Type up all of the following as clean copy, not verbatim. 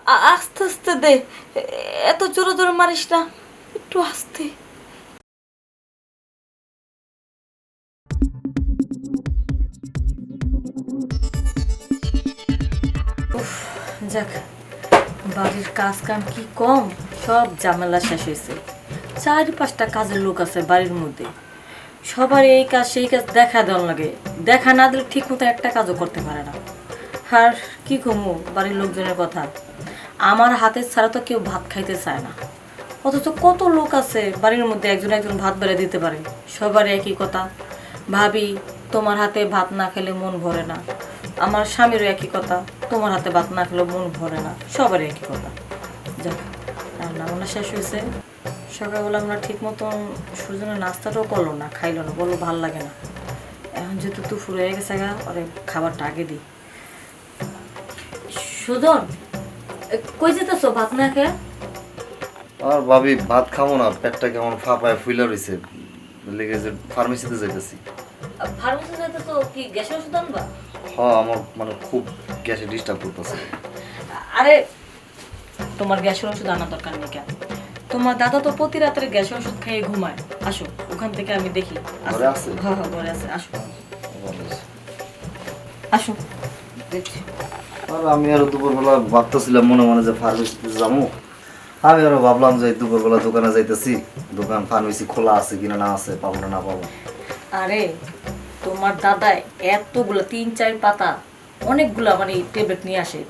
আস্তে আস্তে দে, এত জোরে জোরে মারিস না, একটু আস্তে। যাক, বাড়ির কাজ কাম কি কম, সব ঝামেলা শেষ হয়েছে। 4-5টা কাজের লোক আছে বাড়ির মধ্যে, সবার এই কাজ সেই কাজ দেখা দেওয়ার লাগে, দেখা না দিলে ঠিক মতো একটা কাজও করতে পারে না। আর কি কমু বাড়ির লোকজনের কথা, আমার হাতের ছাড়া তো কেউ ভাত খাইতে চায় না, অথচ কত লোক আছে বাড়ির মধ্যে একজন একজন ভাত বেড়ে দিতে পারে। সবার একই কথা, ভাবি তোমার হাতে ভাত না খেলে মন ভরে না। আমার স্বামীরও একই কথা, তোমার হাতে ভাত না খেলে মন ভরে না। সবারই একই কথা। যাক, রান্না বান্না শেষ হয়েছে। সকালবেলা আমরা ঠিক মতন সুজনের নাস্তাটাও করলো না, খাইলো না, বললো ভাল লাগে না। এখন যেহেতু দুপুর হয়ে গেছে গা, ওরে খাবারটা আগে দিই। সুজন, কই যেতেছো ভাত না খেয়ে? আর ভাবি ভাত খাবো না, পেটটা কেমন ফাঁপায় ফুইলা রইছে, লেগে যে ফার্মেসিতে যাইতেছি। ফার্মেসি যাইতেছো কি গ্যাসের ওষুধ আনবা? হ্যাঁ, আমার মানে খুব গ্যাসে ডিস্টার্ব করতেছে। আরে তোমার গ্যাসের ওষুধ আনা দরকার নেই কেন, তোমার দাদা তো প্রতি রাত্রে গ্যাসের ওষুধ খেয়ে ঘুমায়। আসো ওখান থেকে আমি দেখি। ঘরে আছে? হ্যাঁ হ্যাঁ, ঘরে আছে, আসো আসো দেখছি। আর আমি আরো দুপুরবেলা ভাবতেছিলাম মনে মনে যে ফার্মেসিতে যাবো। আমি আরো ভাবলাম যে দুপুরবেলা দোকানে যাইতেছি, দোকান ফার্মেসি খোলা আছে কিনা না আছে, পাবো না না পাবো। আরে তোমার দাদা এতগুলো 3-4 পাতা অনেকগুলা মানে ট্যাবলেট নিয়ে আসে,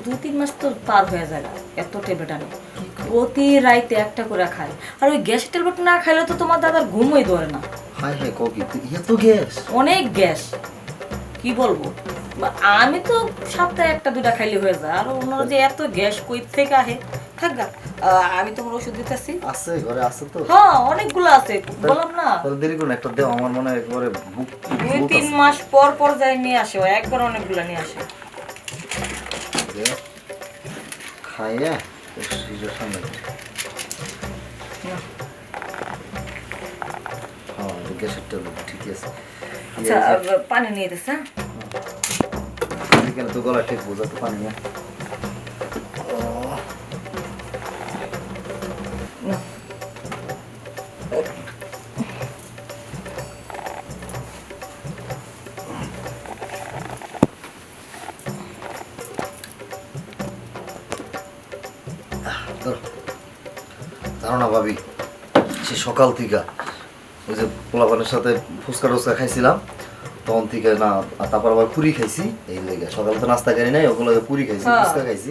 2-3 মাস তো পার হয়ে যায়, এত ট্যাবলেট আনে। প্রতি রাইতে একটা করে খায়। আর ওই গ্যাস ট্যাবলেট না খাইলে তো তোমার দাদার ঘুমই ধরে না। হাই হাই ককি, এত গ্যাস! অনেক গ্যাস, কি বলবো। আমি তো সপ্তাহে 1-2টা খাইলে হয়ে যায়, আর ওনারা যে এত গ্যাস কই থেকে আহে। থাকা, আমি তোমার ওষুধ দিতেছি। আছে ঘরে, আছে তো? হ্যাঁ অনেকগুলো আছে, বললাম না। তাহলে দেরি করুন, একটা দেও, আমার মনে হয় একবারে বুক 2-3 মাস পর পর যাই নিয়ে আসে, একবার অনেকগুলো নিয়ে আসে। খাইয়া ফ্রিজের সামনে। হ্যাঁ, গ্যাসের ট্যাবলেট ঠিকই আছে। আচ্ছা, পানি নিয়ে দিস। হ্যাঁ, কেন তো গলা ঠিক বোঝা তো পানি না। জানো না ভাবি, সে সকাল থেকে ওই যে পোলাপানের সাথে ফুচকা টুচকা খাইছিলাম, তখন থেকে না, তারপর আবার পুরি খাইছি। এই লেগে সকালে তো নাস্তা করি নাই, ওগুলো পুরি খাইছি, ফুচকা খাইছি।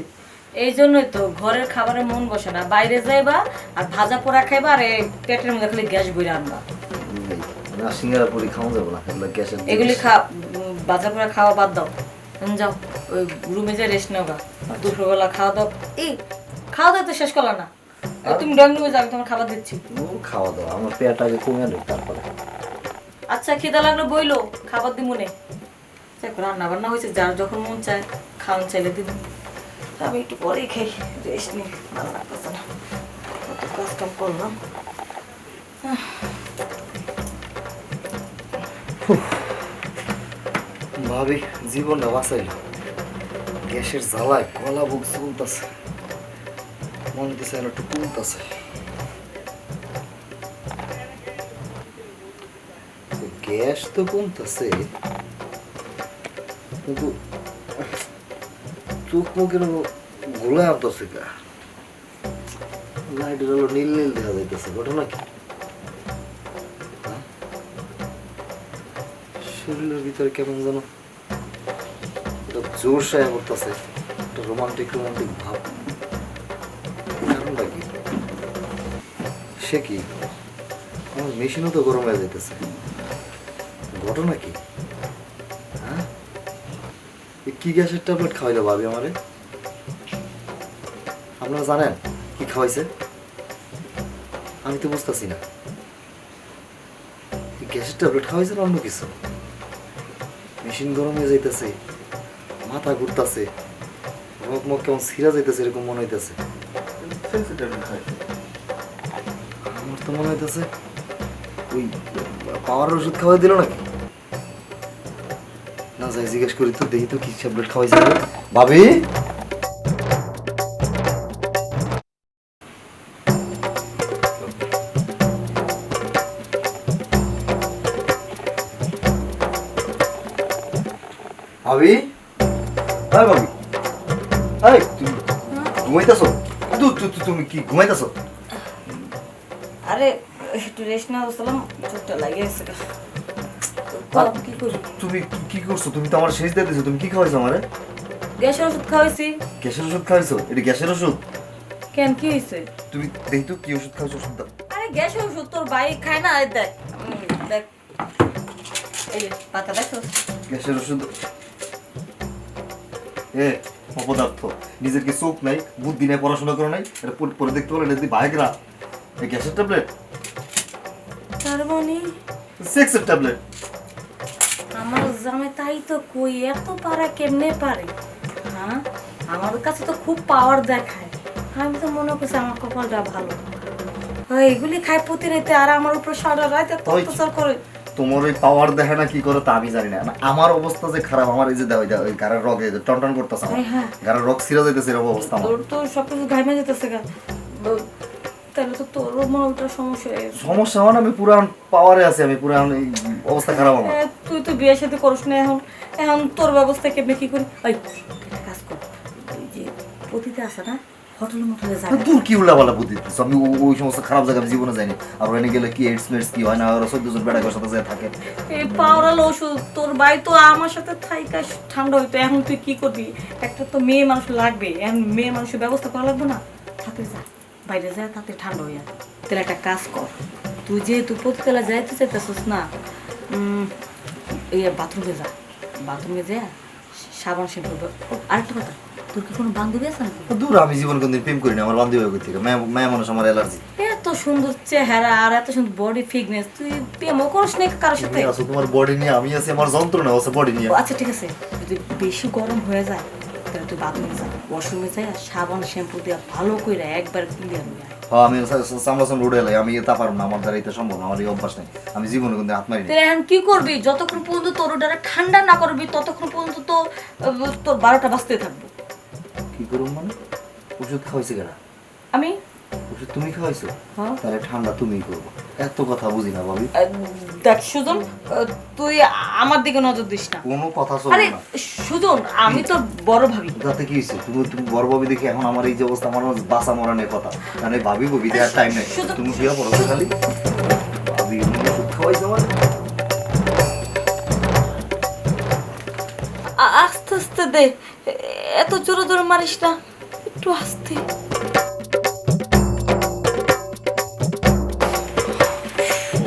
এই জন্যই তো ঘরের খাবারে মন বসে না, বাইরে যাইবা আর ভাজা পোড়া খাইবা, আর পেটের মধ্যে খালি গ্যাস বইরা আনবা। না, সিঙ্গারা পুরি খাওয়া যাবো না, এগুলো গ্যাসের। এগুলি ভাজা পোড়া খাওয়া বাদ দাও। যাও ওই রুমে যে রেস্ট নেও গা, দুপুরবেলা খাওয়া দাও। এই খাওয়া দাওয়া তো শেষ করলা না, তুমি ড্রয়িং রুমে যাও, আমি তোমার খাবার দিচ্ছি। খাওয়া দাওয়া আমার পেট আগে কমে আনে, তারপরে। আচ্ছা, খিদা লাগলো বইলো, খাবার দিব মনে। রান্না বান্না হয়েছে, যার যখন মন চায় খাওয়ান চাইলে দিব। আমি একটু পরেই খাই, রেস্ট নিই, ভালো লাগতেছে না, কত কাজ কাম করলাম। ভাবি জীবনটা বাঁচাইল, গ্যাসের জ্বালায় গলা বুক চলতেছে, মনে হচ্ছে একটু কমতেছে। গ্যাস তো কমতেছে, কিন্তু চোখ মুখের গোলা আসতেছে গা, লাইটের আলো নীল নীল দেখা যাইতেছে। ঘটনা কি? শরীরের ভিতরে কেমন যেন জোর সায়া করতেছে, একটা রোমান্টিক রোমান্টিক ভাব। কারণটা কি? সে কি, আমার মেশিনও তো গরম হয়ে যেতেছে। ঘটনা কি? হ্যাঁ, কি গ্যাসের ট্যাবলেট খাওয়াইলো ভাবি আমারে? আপনারা জানেন কি খাওয়াইছে? আমি তো বুঝতেছি না। গ্যাসের ট্যাবলেট খাওয়াইছে না অন্য কিছু? মেশিন গরম হয়ে যাইতেছে, মাথা ঘুরতেছে, মুখ মুখ কেমন ছিঁড়া যাইতেছে, এরকম মনে হইতেছে। আমার তো মনে হইতেছে ওই পাওয়ার ওষুধ খাওয়াই দিল নাকি। না যাই জিজ্ঞেস করি তো, দেখি তো কি ট্যাবলেট খাওয়াইছে ভাবি। ভাবি, হ্যাঁ ভাবি, এই তুমি ঘুমাইতেছো? তুমি কি ঘুমাইতেছো? আরে একটু রেস্ট না বসলাম, চোখটা লাগে গেছে গা। কি করি? তুমি কি করছো? তুমি তো আমার শেষ দিয়ে দিছো। তুমি কি খাওয়াইছো আমারে? গ্যাসের ওষুধ খাওয়াইছি। গ্যাসের ওষুধ খাওয়াইছো? এটা গ্যাসের ওষুধ? কেন কি হয়েছে? তুমি দেখি তো কি ওষুধ খাওয়াইছো, ওষুধ দাও। আরে গ্যাসের ওষুধ তোর ভাই খায় না, এই দেখ দেখ, এই যে পাতা দেখো। গ্যাসের ওষুধ? এ অপদার্থ, নিজের কি চোখ নাই, বুদ্ধি নাই, পড়াশোনা করো নাই? এটা পরে দেখতে বলে এটা ভাইগ্রা, এই গ্যাসের ট্যাবলেট, তার মানে সেক্সের ট্যাবলেট। আমার জামে তাই তো কই এত পারা কেমনে পারে? হ্যাঁ, আমার কাছে তো খুব পাওয়ার দেখায়। আমি তো মনে করছি আমার কপালটা ভালো। এগুলি খায় প্রতি রাতে, আর আমার উপর সারা রাত এত অত্যাচার করে। তোমার ওই পাওয়ার দেখে না কি করে তা আমি জানি না। আমার অবস্থা যে খারাপ, আমার এই যে দাও ওই গাড়ির রগ টন করতেছে, আমার গাড়ির রগ ছিঁড়ে যাইতেছে, এরকম অবস্থা আমার। তোর তো সবকিছু ঘাইমে যেতেছে গা, তাহলে তো তোর মনে ওটা সমস্যা হয়ে গেছে। সমস্যা মানে আমি পুরান পাওয়ারে আছি, আমি পুরান অবস্থা খারাপ আমার। তুই তো বিয়ের সাথে করিস না, এখন এখন তোর ব্যবস্থা কেমনে কি করি? ওই কাজ কর, ওই যে পতিতে আছে না, হোটেলে মোটেলে যাবে। দূর কি উল্লাপাল্লা বুদ্ধি দিচ্ছ? আমি ওই সমস্ত খারাপ জায়গায় আমি জীবনে যাইনি। আর ওখানে গেলে কি এইডস মেডস কি হয় না, ওরা 14 জন বেড়াকের সাথে যায় থাকে। এই পাওরাল ওষুধ তোর ভাই তো আমার সাথে থাইকা ঠান্ডা হইতো। এখন তুই কি করবি? একটা তো মেয়ে মানুষ লাগবে, এখন মেয়ে মানুষের ব্যবস্থা করা লাগবে না? থাকতে যা, বাইরে যা, তাতে ঠান্ডা হয়ে যায়। তাহলে একটা কাজ কর, তুই যেহেতু প্রতিতলা যাইতে চাইতেছিস না, এই বাথরুমে যা, বাথরুমে যা সাবান শ্যাম্পু। আরেকটা কথা, তোর কি কোনো বান্ধবী আছে নাকি? দূর, আমি জীবন কোনদিন প্রেম করিনি। আমার বান্ধবী কই থেকে? মেয়ে মানুষ, আমার অ্যালার্জি। এত সুন্দর চেহারা আর এত সুন্দর বডি ফিটনেস, তুই প্রেমও করিস না কারোর সাথে? তুমি আছো তোমার বডি নিয়ে, আমি আছি আমার যন্ত্রণা আছে বডি নিয়ে। আচ্ছা ঠিক আছে, যদি বেশি গরম হয়ে যায় তাহলে তুই বাথরুমে যা, ওয়াশরুমে যা, সাবান শ্যাম্পু দিয়ে ভালো করে একবার ক্লিয়ার হয়ে যায়। হ্যাঁ, আমি সামলা উড়ে এলাই, আমি তা পারবো না, আমার দ্বারা এটা সম্ভব না, আমার এই অভ্যাস নেই। আমি জীবনে কিন্তু হাত মারি। তুই এখন কি করবি? যতক্ষণ পর্যন্ত তোর ওটা ঠান্ডা না করবি ততক্ষণ পর্যন্ত তো তোর 12টা বাজতে থাকবো। কি করুম মানে? ওষুধ খাওয়াইছে কেনা? আমি ওষুধ তুমি খাওয়াইছো? হ্যাঁ। তাহলে ঠান্ডা তুমিই করবো। এত কথা বুঝি না ভাবি। দেখ সুজন, তুই আমার দিকে নজর দিস না। কোনো কথা আরে চলবে না। সুজন, আমি তো বড় ভাবি। তাতে কি হয়েছে? তুমি বড় ভাবি দেখি এখন আমার এই যে অবস্থা, আমার বাসা মরা নেই কথা। মানে ভাবি ভাবি দেওয়ার টাইম নেই। তুমি বিয়া পড়ো খালি ভাবি ওষুধ খাওয়াইছো আমার। আস্তে আস্তে দে, এত জোরে জোরে মারিস না, একটু আস্তে।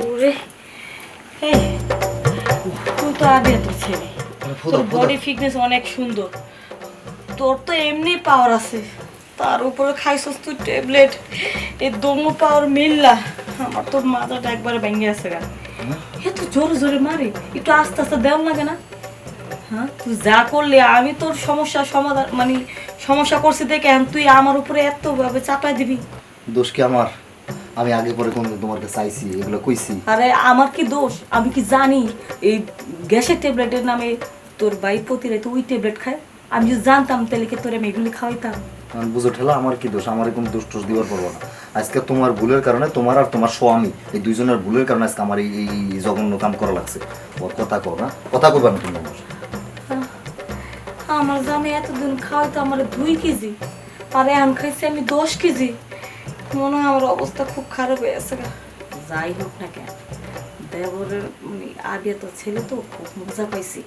ওরে তুই তো আগে তো ছেলে, তোর বডি ফিটনেস অনেক সুন্দর, তোর তো এমনি পাওয়ার আছে, তার উপরে খাইছস তুই ট্যাবলেট, এই দমো পাওয়ার মিললা আমার তো মাথাটা একবারে ভেঙে আছে গা। এত জোরে জোরে মারি, একটু আস্তে আস্তে দেওয়া লাগে না? হ্যাঁ, তুই যা করলে, আমি তোর সমস্যার সমাধান মানে সমস্যা করছি দেখে তুই আমার উপরে এত ভাবে চাপাই দিবি? দোষ কি আমার? আমি আগে পরে কোন তোমার কাছে চাইছি, এগুলো কইছি? আরে আমার কি দোষ? আমি কি জানি এই গ্যাসের ট্যাবলেটের নামে তোর ভাই প্রতি রাতে ওই ট্যাবলেট খায়? আমি যদি জানতাম তাহলে কি তোর আমি এগুলি খাওয়াইতাম? বুঝো ঠেলা, আমার কি দোষ? আমার কোনো দোষ টোষ দিবার পারবো না। আজকে তোমার ভুলের কারণে, তোমার আর তোমার স্বামী এই দুইজনের ভুলের কারণে আজকে আমার এই জঘন্য কাম করা লাগছে। ওর কথা কও না, কথা কইবা না তুমি আমার। আমার জামে এতদিন খাওয়াইতো আমার 2 কেজি, আর এখন খাইছি আমি 10 কেজি। মনে হয় আমার অবস্থা খুব খারাপ হয়ে গেছে। যাই হোক না কেন, দেবরের আগে তো ছেলে তো খুব মজা পাইছি,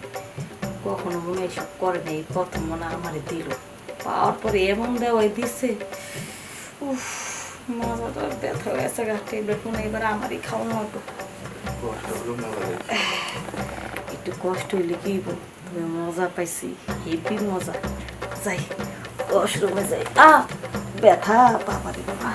কখনো মনে হয় এসব করে নাই, প্রথম মনে আমারে দিল, পাওয়ার পরে এমন দেওয়াই দিচ্ছে, উফ মজাটা ব্যথা হয়ে গেছে গা। ট্যাবলেট মনে এবার আমারই খাওয়ানো হতো। একটু কষ্ট হইলে কি তবে মজা পাইছি, হেভি মজা। যাই ওয়াশরুমে যাই, ব্যথা বাবা রে বাবা।